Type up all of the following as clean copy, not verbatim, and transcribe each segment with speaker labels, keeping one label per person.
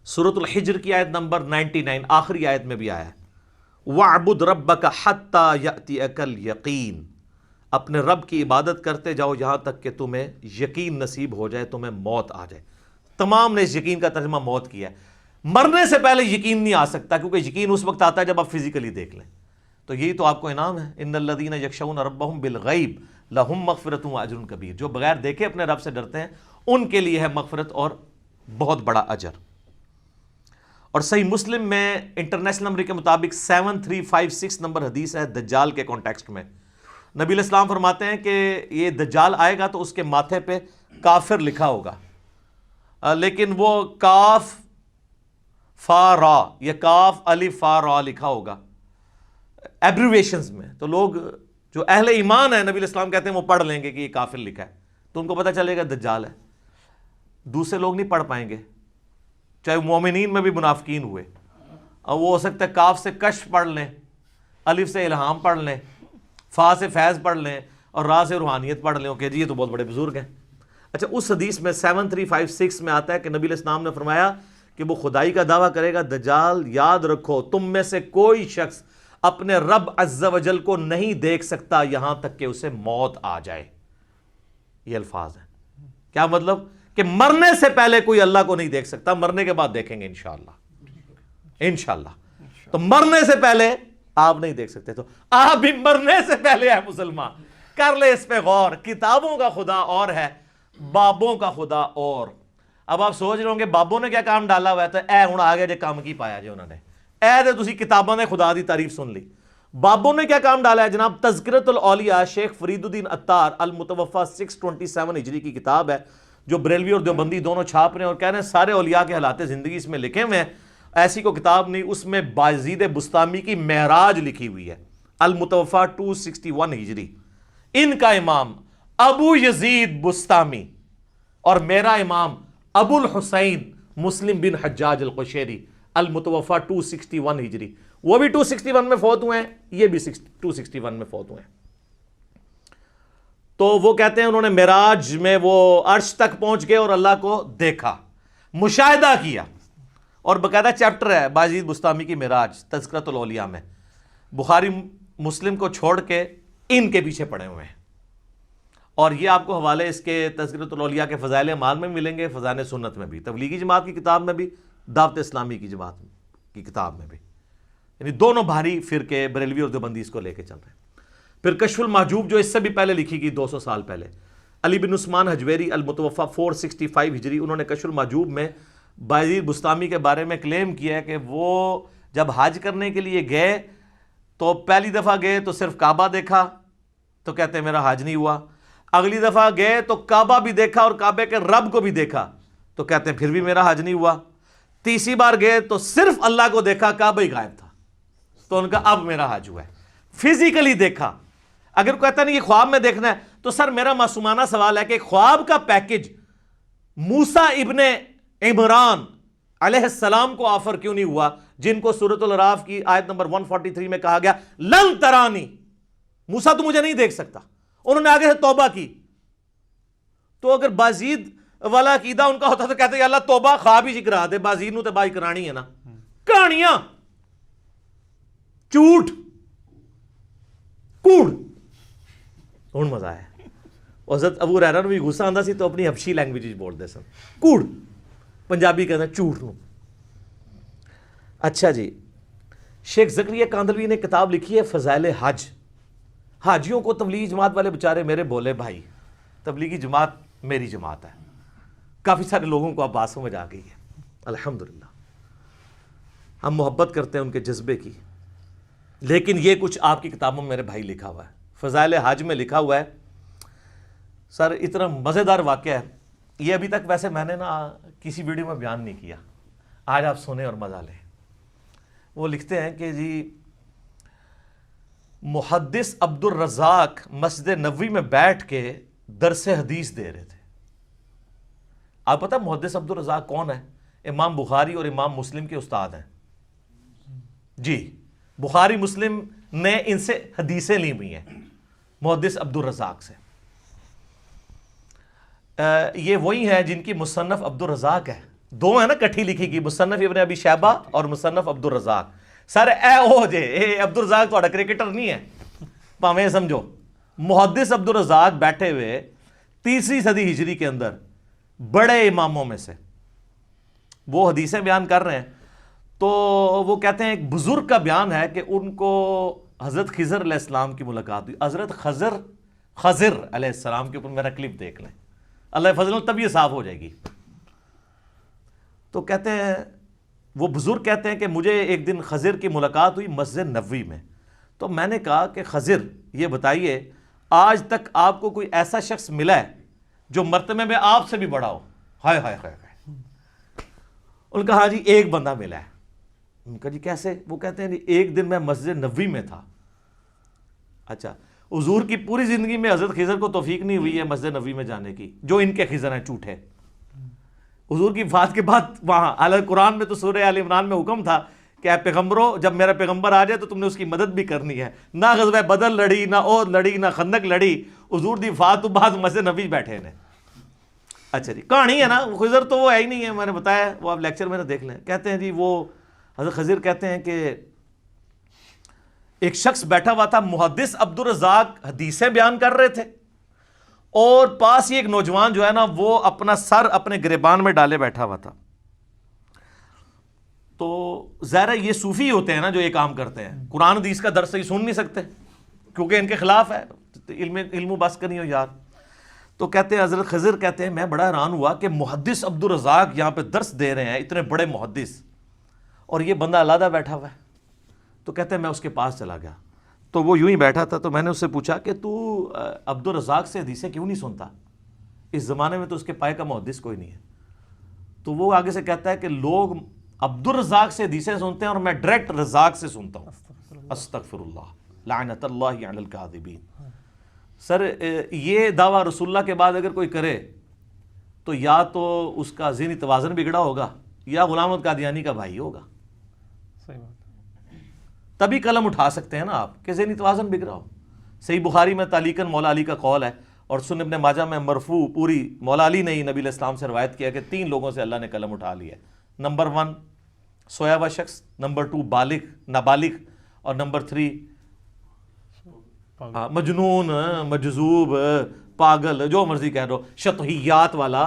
Speaker 1: سورۃ الحجر کی آیت نمبر 99 آخری آیت میں بھی آیا ہے وَاعْبُدْ رَبَّكَ حَتَّى يَأْتِيَكَ الْيَقِينُ، اپنے رب کی عبادت کرتے جاؤ یہاں تک کہ تمہیں یقین نصیب ہو جائے، تمہیں موت آ جائے۔ تمام نے اس یقین کا ترجمہ موت کیا ہے۔ مرنے سے پہلے یقین نہیں آ سکتا، کیونکہ یقین اس وقت آتا ہے جب آپ فزیکلی دیکھ لیں۔ تو یہی تو آپ کو انعام ہے، ان الذین یخشون ربہم بالغیب لہم مغفرۃ واجر کبیر، جو بغیر دیکھے اپنے رب سے ڈرتے ہیں ان کے لیے ہے مغفرت اور بہت بڑا اجر۔ اور صحیح مسلم میں انٹرنیشنل نمبر کے مطابق 7356 نمبر حدیث ہے دجال کے کانٹیکسٹ میں۔ نبی علیہ السلام فرماتے ہیں کہ یہ دجال آئے گا تو اس کے ماتھے پہ کافر لکھا ہوگا، لیکن وہ کاف فا را یا کاف الف فا را لکھا ہوگا ایبریویشنز میں، تو لوگ جو اہل ایمان ہیں نبی علیہ السلام کہتے ہیں وہ پڑھ لیں گے کہ یہ کافر لکھا ہے، تو ان کو پتہ چلے گا دجال ہے۔ دوسرے لوگ نہیں پڑھ پائیں گے، چاہے مومنین میں بھی منافقین ہوئے، اور وہ ہو سکتا ہے کاف سے کشف پڑھ لیں، الف سے الہام پڑھ لیں، فا سے فیض پڑھ لیں، اور را سے روحانیت پڑھ لیں، کہ جی یہ تو بہت بڑے بزرگ ہیں۔ اچھا، اس حدیث میں 7356 میں آتا ہے کہ نبی علیہ السلام نے فرمایا کہ وہ خدائی کا دعویٰ کرے گا دجال، یاد رکھو تم میں سے کوئی شخص اپنے رب عز و جل کو نہیں دیکھ سکتا یہاں تک کہ اسے موت آ جائے۔ یہ الفاظ ہیں۔ کیا مطلب؟ کہ مرنے سے پہلے کوئی اللہ کو نہیں دیکھ سکتا، مرنے کے بعد دیکھیں گے انشاءاللہ، انشاءاللہ۔ تو مرنے سے پہلے آپ نہیں دیکھ سکتے، تو آپ بھی مرنے سے پہلے ہے مسلمان، کر لے اس پہ غور۔ کتابوں کا خدا اور ہے، بابوں کا خدا اور۔ اب آپ سوچ رہے ہوں گے بابوں نے کیا کام ڈالا ہوا ہے، تو اے ہوں آگے جو کام کی پایا جو انہوں نے، اے دے تسی کتابوں نے خدا دی تعریف سن لی۔ بابوں نے کیا کام ڈالا ہے جناب؟ تذکرۃ الاولیاء شیخ فرید الدین عطار المتوفی 627 ہجری کی کتاب ہے، جو بریلوی اور دیوبندی دونوں چھاپ رہے ہیں اور کہہ رہے ہیں سارے اولیاء کے حالات زندگی اس میں لکھے ہوئے ہیں۔ ایسی کوئی کتاب نہیں، اس میں بایزید بستامی کی معراج لکھی ہوئی ہے، المتوفی 261 ہجری۔ ان کا امام ابو یزید بستامی اور میرا امام ابو الحسین مسلم بن حجاج القشیری المتوفی 261 ہجری، وہ بھی 261 میں فوت ہوئے ہیں، یہ بھی 261 میں فوت ہوئے ہیں۔ تو وہ کہتے ہیں انہوں نے معراج میں وہ عرش تک پہنچ گئے اور اللہ کو دیکھا، مشاہدہ کیا، اور باقاعدہ چیپٹر ہے بایزید بستامی کی معراج تذکرۃ الاولیاء میں۔ بخاری مسلم کو چھوڑ کے ان کے پیچھے پڑے ہوئے ہیں، اور یہ آپ کو حوالے اس کے تذکرۃ الاولیاء کے فضائل اعمال میں ملیں گے، فضائل سنت میں بھی، تبلیغی جماعت کی کتاب میں بھی، دعوت اسلامی کی جماعت کی کتاب میں بھی، یعنی دونوں بھاری فرقے بریلوی اور دیوبندی اس کو لے کے چل رہے ہیں۔ پھر کشف المحجوب جو اس سے بھی پہلے لکھی گئی 200 سال پہلے، علی بن عثمان حجویری المتوفی 465 ہجری، انہوں نے کشف المحجوب میں بایزید بستامی کے بارے میں کلیم کیا ہے کہ وہ جب حج کرنے کے لیے گئے تو پہلی دفعہ گئے تو صرف کعبہ دیکھا، تو کہتے ہیں میرا حج نہیں ہوا۔ اگلی دفعہ گئے تو کعبہ بھی دیکھا اور کعبے کے رب کو بھی دیکھا، تو کہتے ہیں پھر بھی میرا حج نہیں ہوا۔ تیسری بار گئے تو صرف اللہ کو دیکھا، کعبہ ہی غائب تھا، تو ان کا اب میرا حج ہوا ہے۔ فزیکلی دیکھا۔ اگر کہتا نہیں یہ خواب میں دیکھنا ہے، تو سر میرا معصومانہ سوال ہے کہ خواب کا پیکج موسیٰ ابن عمران علیہ السلام کو آفر کیوں نہیں ہوا، جن کو سورۃ الاعراف کی آیت نمبر 143 میں کہا گیا لن ترانی، موسیٰ تو مجھے نہیں دیکھ سکتا، انہوں نے آگے سے توبہ کی۔ تو اگر بازید والا عقیدہ ان کا ہوتا تو کہتے ہیں اللہ توبہ خواب ہی کرا دے، بازید نو تے بائی کرانی ہے نا، کہانیاں، جھوٹ، کوڑ۔ ہن مزہ آیا۔ حضرت ابو ہریرہ نو بھی غصہ آندا سی تو اپنی حبشی لینگویج وچ بولدے سن، کوڑ، پنجابی کہتے ہیں جھوٹ نو۔ اچھا جی، شیخ زکریا کاندلوی نے کتاب لکھی ہے فضائل حج۔ حاجیوں کو تبلیغی جماعت والے بچارے میرے بولے بھائی، تبلیغی جماعت میری جماعت ہے، کافی سارے لوگوں کو اب بات سمجھ آ گئی ہے الحمدللہ، ہم محبت کرتے ہیں ان کے جذبے کی، لیکن یہ کچھ آپ کی کتابوں میں میرے بھائی لکھا ہوا ہے۔ فضائل حج میں لکھا ہوا ہے سر، اتنا مزیدار واقعہ ہے یہ، ابھی تک ویسے میں نے نا کسی ویڈیو میں بیان نہیں کیا، آج آپ سنیں اور مزہ لیں۔ وہ لکھتے ہیں کہ جی محدث عبد الرزاق مسجد نبوی میں بیٹھ کے درس حدیث دے رہے تھے۔ آپ پتہ محدث عبد الرزاق کون ہے؟ امام بخاری اور امام مسلم کے استاد ہیں جی، بخاری مسلم نے ان سے حدیثیں لی ہوئی ہیں محدث عبد الرزاق سے۔ یہ وہی ہیں جن کی مصنف عبد الرزاق ہے دو ہیں نا کٹھی لکھی کی, مصنف ابن ابی شیبہ اور مصنف عبد الرزاق. سر اے او جے اے عبد الرزاق تھوڑا کرکٹر نہیں ہے پاویں سمجھو. محدث عبد الرزاق بیٹھے ہوئے 3 صدی ہجری کے اندر بڑے اماموں میں سے, وہ حدیثیں بیان کر رہے ہیں. تو وہ کہتے ہیں ایک بزرگ کا بیان ہے کہ ان کو حضرت خضر علیہ السلام کی ملاقات ہوئی. حضرت خضر علیہ السلام کے اوپر میرا کلپ دیکھ لیں, اللہ فضل تب یہ صاف ہو جائے گی. تو کہتے ہیں وہ بزرگ کہتے ہیں کہ مجھے ایک دن خضر کی ملاقات ہوئی مسجد نبوی میں. تو میں نے کہا کہ خضر یہ بتائیے آج تک آپ کو کوئی ایسا شخص ملا ہے جو مرتبے میں آپ سے بھی بڑا ہو؟ ہائے ہائے ہائے. ان کا ہاں جی ایک بندہ ملا ہے. ان کا جی کیسے؟ وہ کہتے ہیں جی ایک دن میں مسجد نبوی میں تھا. اچھا, حضور کی پوری زندگی میں حضرت خضر کو توفیق نہیں ہوئی ہے مسجد نبوی میں جانے کی, جو ان کے خضر ہیں جھوٹے. حضور کی وفات کے بعد وہاں حالانکہ قرآن میں تو سورہ آل عمران میں حکم تھا کہ اے پیغمبروں جب میرا پیغمبر آ جائے تو تم نے اس کی مدد بھی کرنی ہے. نہ غزوہ بدر لڑی, نہ احد لڑی, نہ خندق لڑی. حضور دی وفات تو بعد مسجد نبوی بیٹھے نے. اچھا جی کہانی ہے نا, خضر تو وہ ہے ہی نہیں ہے, میں نے بتایا, وہ آپ لیکچر میں دیکھ لیں. کہتے ہیں جی وہ حضرت خضر کہتے ہیں کہ ایک شخص بیٹھا ہوا تھا, محدث عبد الرزاق حدیثیں بیان کر رہے تھے, اور پاس ہی ایک نوجوان جو ہے نا وہ اپنا سر اپنے گریبان میں ڈالے بیٹھا ہوا تھا. تو ظاہر یہ صوفی ہوتے ہیں نا جو یہ کام کرتے ہیں, قرآن حدیث کا درس ہی سن نہیں سکتے کیونکہ ان کے خلاف ہے, علم و بس کرنی ہو یار. تو کہتے ہیں حضرت خضر کہتے ہیں میں بڑا حیران ہوا کہ محدث عبد الرزاق یہاں پہ درس دے رہے ہیں, اتنے بڑے محدث, اور یہ بندہ علیحدہ بیٹھا ہوا ہے. تو کہتے ہیں میں اس کے پاس چلا گیا, تو وہ یوں ہی بیٹھا تھا. تو میں نے اس سے پوچھا کہ تو عبد الرزاق سے حدیثیں کیوں نہیں سنتا, اس زمانے میں تو اس کے پائے کا محدث کوئی نہیں ہے. تو وہ آگے سے کہتا ہے کہ لوگ عبد الرزاق سے حدیثیں سنتے ہیں اور میں ڈائریکٹ رزاق سے سنتا ہوں. استغفر اللہ لعنت اللہ علی الکاذبین. سر یہ دعویٰ رسول اللہ کے بعد اگر کوئی کرے تو یا تو اس کا ذہنی توازن بگڑا ہوگا یا غلام احمد قادیانی کا بھائی ہوگا.
Speaker 2: صحیح بات.
Speaker 1: تبھی قلم اٹھا سکتے ہیں نا آپ کہ ذہنی توازن بگڑا ہو. صحیح بخاری میں تعلیقاً مولا علی کا قول ہے, اور سنن ابن ماجہ میں مرفوع پوری مولا علی نے ہی نبی علیہ السلام سے روایت کیا کہ 3 لوگوں سے اللہ نے قلم اٹھا لیا ہے. نمبر 1 سویا ہوا شخص, نمبر 2 بالغ نابالغ, اور نمبر 3 مجنون مجذوب پاگل جو مرضی کہہ دو, شطحیات والا.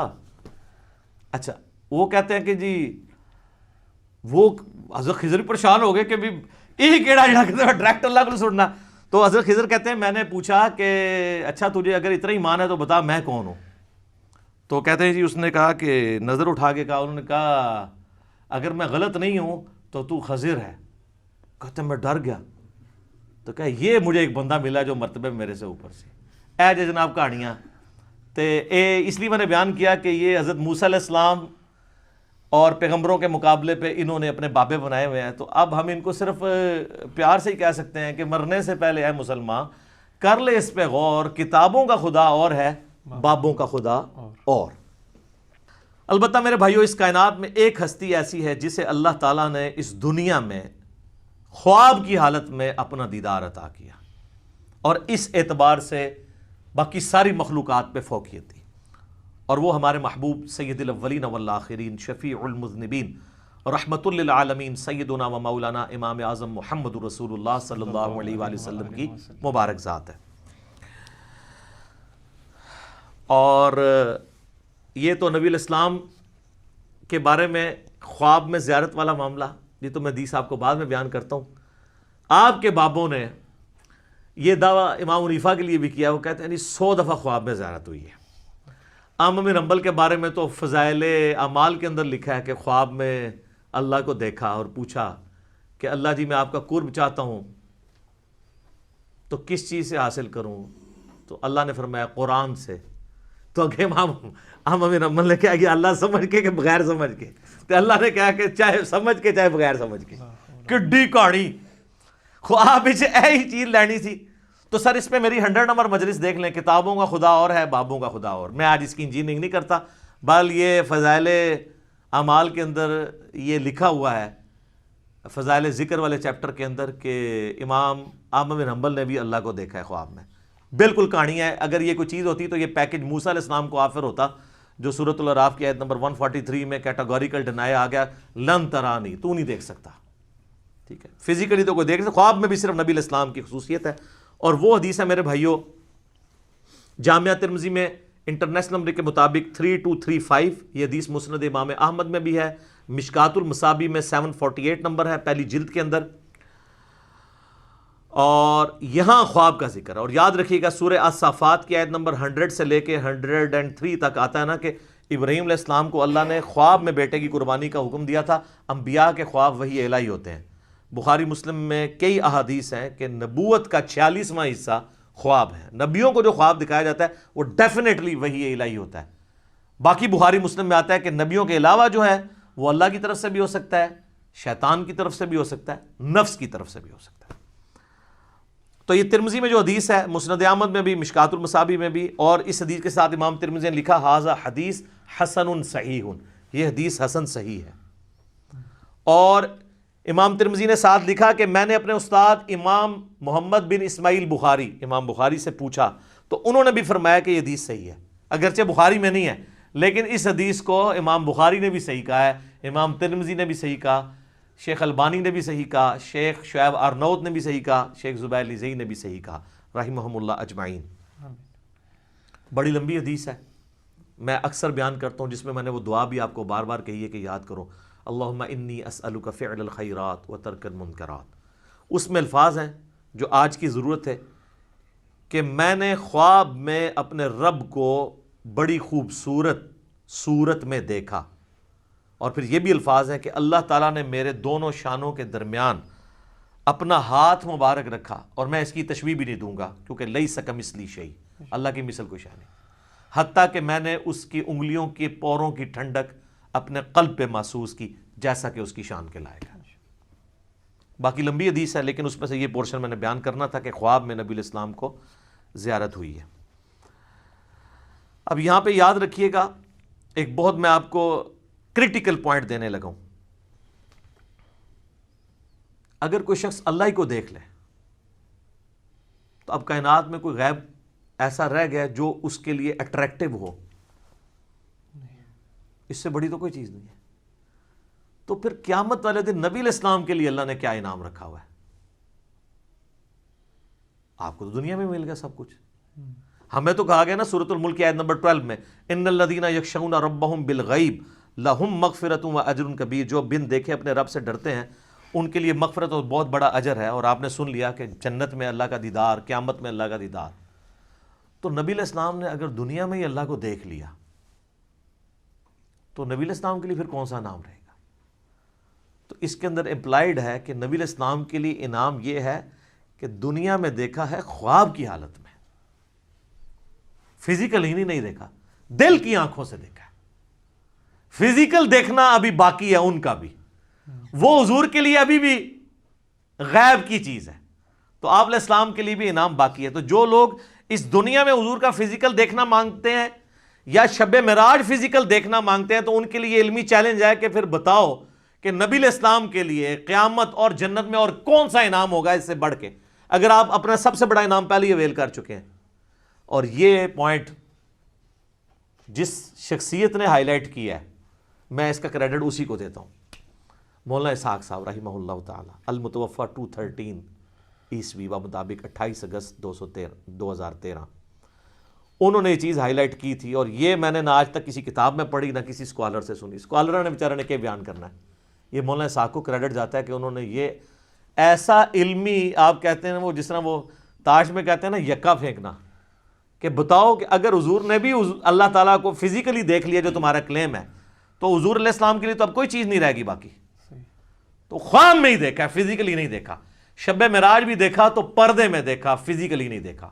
Speaker 1: اچھا وہ کہتے ہیں کہ جی وہ حضرت خضر پریشان ہو گئے کہ بھی یہ کیڑا جڑا کہتے ہیں ڈائریکٹ اللہ کو سننا. تو حضرت خضر کہتے ہیں میں نے پوچھا کہ اچھا تجھے اگر اتنا ہی مان ہے تو بتا میں کون ہوں. تو کہتے ہیں جی اس نے کہا کہ نظر اٹھا کے کہا, انہوں نے کہا اگر میں غلط نہیں ہوں تو خضر ہے. کہتے ہیں میں ڈر گیا. تو کہا یہ مجھے ایک بندہ ملا جو مرتبہ میرے سے اوپر سے. اے جی جناب کہانیاں تے اس لیے میں نے بیان کیا کہ یہ حضرت موسیٰ علیہ السلام اور پیغمبروں کے مقابلے پہ انہوں نے اپنے بابے بنائے ہوئے ہیں. تو اب ہم ان کو صرف پیار سے ہی کہہ سکتے ہیں کہ مرنے سے پہلے اے مسلمان کر لے اس پہ غور, کتابوں کا خدا اور ہے, بابوں کا خدا اور. البتہ میرے بھائیو اس کائنات میں ایک ہستی ایسی ہے جسے اللہ تعالیٰ نے اس دنیا میں خواب کی حالت میں اپنا دیدار عطا کیا, اور اس اعتبار سے باقی ساری مخلوقات پہ فوقیت دی, اور وہ ہمارے محبوب سید الاولین والآخرین شفیع المذنبین رحمت للعالمین سیدنا و مولانا امام اعظم محمد رسول اللہ صلی اللہ علیہ وآلہ وسلم کی مبارک ذات ہے. اور یہ تو نبی الاسلام کے بارے میں خواب میں زیارت والا معاملہ, یہ تو میں حدیث آپ کو بعد میں بیان کرتا ہوں. آپ کے بابوں نے یہ دعویٰ امام حنیفہ کے لیے بھی کیا, وہ کہتے ہیں 100 دفعہ خواب میں زیارت ہوئی ہے. احمد بن حنبل کے بارے میں تو فضائل اعمال کے اندر لکھا ہے کہ خواب میں اللہ کو دیکھا اور پوچھا کہ اللہ جی میں آپ کا قرب چاہتا ہوں تو کس چیز سے حاصل کروں, تو اللہ نے فرمایا قرآن سے. تو اگے احمد بن حنبل نے کہا کہ اللہ سمجھ کے کہ بغیر سمجھ کے, تو اللہ نے کہا کہ چاہے سمجھ کے چاہے بغیر سمجھ کے. کڈی کہانی خواب وچ ایہی چیز لینی سی. تو سر اس پہ میری 100 نمبر مجلس دیکھ لیں, کتابوں کا خدا اور ہے, بابوں کا خدا اور. میں آج اس کی انجینئرنگ نہیں کرتا, بل یہ فضائل اعمال کے اندر یہ لکھا ہوا ہے, فضائل ذکر والے چیپٹر کے اندر, کہ امام احمد بن حنبل نے بھی اللہ کو دیکھا ہے خواب میں. بالکل کہانی ہے. اگر یہ کوئی چیز ہوتی تو یہ پیکج موسیٰ علیہ السلام کو آفر ہوتا, جو سورۃ الاعراف کی آیت نمبر 143 میں کیٹاگوریکل ڈینائی آ گیا، لن ترانی، تو نہیں دیکھ سکتا، ٹھیک ہے، فزیکلی تو کوئی دیکھ سکتا، خواب میں بھی صرف نبی علیہ السلام کی خصوصیت ہے۔ اور وہ حدیث ہے میرے بھائیوں، جامعہ ترمذی میں انٹرنیشنل نمبر کے مطابق 3235، یہ حدیث مسند امام احمد میں بھی ہے، مشکات المصابیح میں 748 نمبر ہے پہلی جلد کے اندر، اور یہاں خواب کا ذکر ہے۔ اور یاد رکھیے گا سورہ الصافات کی آیت نمبر 100 سے لے کے 103 تک آتا ہے نا کہ ابراہیم علیہ السلام کو اللہ نے خواب میں بیٹے کی قربانی کا حکم دیا تھا۔ انبیاء کے خواب وحی الہی ہوتے ہیں۔ بخاری مسلم میں کئی احادیث ہیں کہ نبوت کا 46واں حصہ خواب ہے، نبیوں کو جو خواب دکھایا جاتا ہے وہ ڈیفینیٹلی وحی الہی ہوتا ہے۔ باقی بخاری مسلم میں آتا ہے کہ نبیوں کے علاوہ جو ہے وہ اللہ کی طرف سے بھی ہو سکتا ہے، شیطان کی طرف سے بھی ہو سکتا ہے، نفس کی طرف سے بھی ہو سکتا ہے۔ تو یہ ترمذی میں جو حدیث ہے، مسند احمد میں بھی، مشکات المصابیح میں بھی، اور اس حدیث کے ساتھ امام ترمذی نے لکھا ھذا حدیث حسن صحیح، یہ حدیث حسن صحیح ہے۔ اور امام ترمذی نے ساتھ لکھا کہ میں نے اپنے استاد امام محمد بن اسماعیل بخاری، امام بخاری سے پوچھا تو انہوں نے بھی فرمایا کہ یہ حدیث صحیح ہے، اگرچہ بخاری میں نہیں ہے لیکن اس حدیث کو امام بخاری نے بھی صحیح کہا ہے، امام ترمذی نے بھی صحیح کہا، شیخ البانی نے بھی صحیح کہا، شیخ شعیب ارنوت نے بھی صحیح کہا، شیخ زبیر لزئی نے بھی صحیح کہا رحمہم اللہ اجمعین۔ بڑی لمبی حدیث ہے، میں اکثر بیان کرتا ہوں، جس میں نے وہ دعا بھی آپ کو بار بار کہی ہے کہ یاد کرو، اللہم انی اسألک فعل الخیرات و ترک المنکرات۔ اس میں الفاظ ہیں جو آج کی ضرورت ہے کہ میں نے خواب میں اپنے رب کو بڑی خوبصورت صورت میں دیکھا، اور پھر یہ بھی الفاظ ہیں کہ اللہ تعالیٰ نے میرے دونوں شانوں کے درمیان اپنا ہاتھ مبارک رکھا، اور میں اس کی تشبیہ بھی نہیں دوں گا کیونکہ لیس کمثلہ شیء، اللہ کی مثل کوئی شے نہیں، حتیٰ کہ میں نے اس کی انگلیوں کے پوروں کی ٹھنڈک اپنے قلب پہ محسوس کی جیسا کہ اس کی شان کے لائق ہے۔ باقی لمبی حدیث ہے لیکن اس میں سے یہ پورشن میں نے بیان کرنا تھا کہ خواب میں نبی علیہ السلام کو زیارت ہوئی ہے۔ اب یہاں پہ یاد رکھیے گا ایک بہت میں آپ کو کریٹیکل پوائنٹ دینے لگا ہوں، اگر کوئی شخص اللہ ہی کو دیکھ لے تو اب کائنات میں کوئی غیب ایسا رہ گیا جو اس کے لیے اٹریکٹیو ہو، اس سے بڑی تو کوئی چیز نہیں ہے۔ تو پھر قیامت والے دن نبی علیہ السلام کے لیے اللہ نے کیا انعام رکھا ہوا ہے؟ آپ کو تو دنیا میں مل گیا سب کچھ، ہمیں تو کہا گیا نا سورۃ الملک کی آیت نمبر 12 میں، ان الذین یخشون ربہم بالغیب لہم مغفرۃ و اجر کبیر، جو بن دیکھے اپنے رب سے ڈرتے ہیں ان کے لیے مغفرت اور بہت بڑا اجر ہے۔ اور آپ نے سن لیا کہ جنت میں اللہ کا دیدار، قیامت میں اللہ کا دیدار۔ تو نبی علیہ السلام نے اگر دنیا میں ہی اللہ کو دیکھ لیا تو نبی علیہ السلام کے لیے پھر کون سا انعام رہے گا؟ تو اس کے اندر امپلائڈ ہے کہ نبی علیہ السلام کے لیے انعام یہ ہے کہ دنیا میں دیکھا ہے خواب کی حالت میں، فزیکل ہی نہیں دیکھا، دل کی آنکھوں سے دیکھا ہے۔ فزیکل دیکھنا ابھی باقی ہے ان کا بھی، وہ حضور کے لیے ابھی بھی غیب کی چیز ہے، تو آپ علیہ السلام کے لیے بھی انعام باقی ہے۔ تو جو لوگ اس دنیا میں حضور کا فزیکل دیکھنا مانگتے ہیں یا شب معراج فزیکل دیکھنا مانگتے ہیں تو ان کے لیے علمی چیلنج ہے کہ پھر بتاؤ کہ نبی علیہ السلام کے لیے قیامت اور جنت میں اور کون سا انعام ہوگا اس سے بڑھ کے، اگر آپ اپنا سب سے بڑا انعام پہلے ہی اویل کر چکے ہیں۔ اور یہ پوائنٹ جس شخصیت نے ہائی لائٹ کیا ہے میں اس کا کریڈٹ اسی کو دیتا ہوں، مولانا اسحاق صاحب رحمہ اللہ تعالی، المتوفی 213 عیسوی مطابق 28 اگست 2013، انہوں نے یہ چیز ہائی لائٹ کی تھی، اور یہ میں نے نہ آج تک کسی کتاب میں پڑھی نہ کسی اسکالر سے سنی۔ اسکالر نے بیچارے نے کیا بیان کرنا ہے، یہ مولانا اسحاق کو کریڈٹ جاتا ہے کہ انہوں نے یہ ایسا علمی، آپ کہتے ہیں وہ جس طرح وہ تاش میں کہتے ہیں نا یکا پھینکنا، کہ بتاؤ کہ اگر حضور نے بھی اللہ تعالیٰ کو فزیکلی دیکھ لیا جو تمہارا کلیم ہے تو حضور علیہ السلام کے لیے تو اب کوئی چیز نہیں رہے گی باقی۔ تو خواب میں ہی دیکھا، فزیکلی نہیں دیکھا، شب معراج بھی دیکھا تو پردے میں دیکھا، فزیکلی نہیں دیکھا۔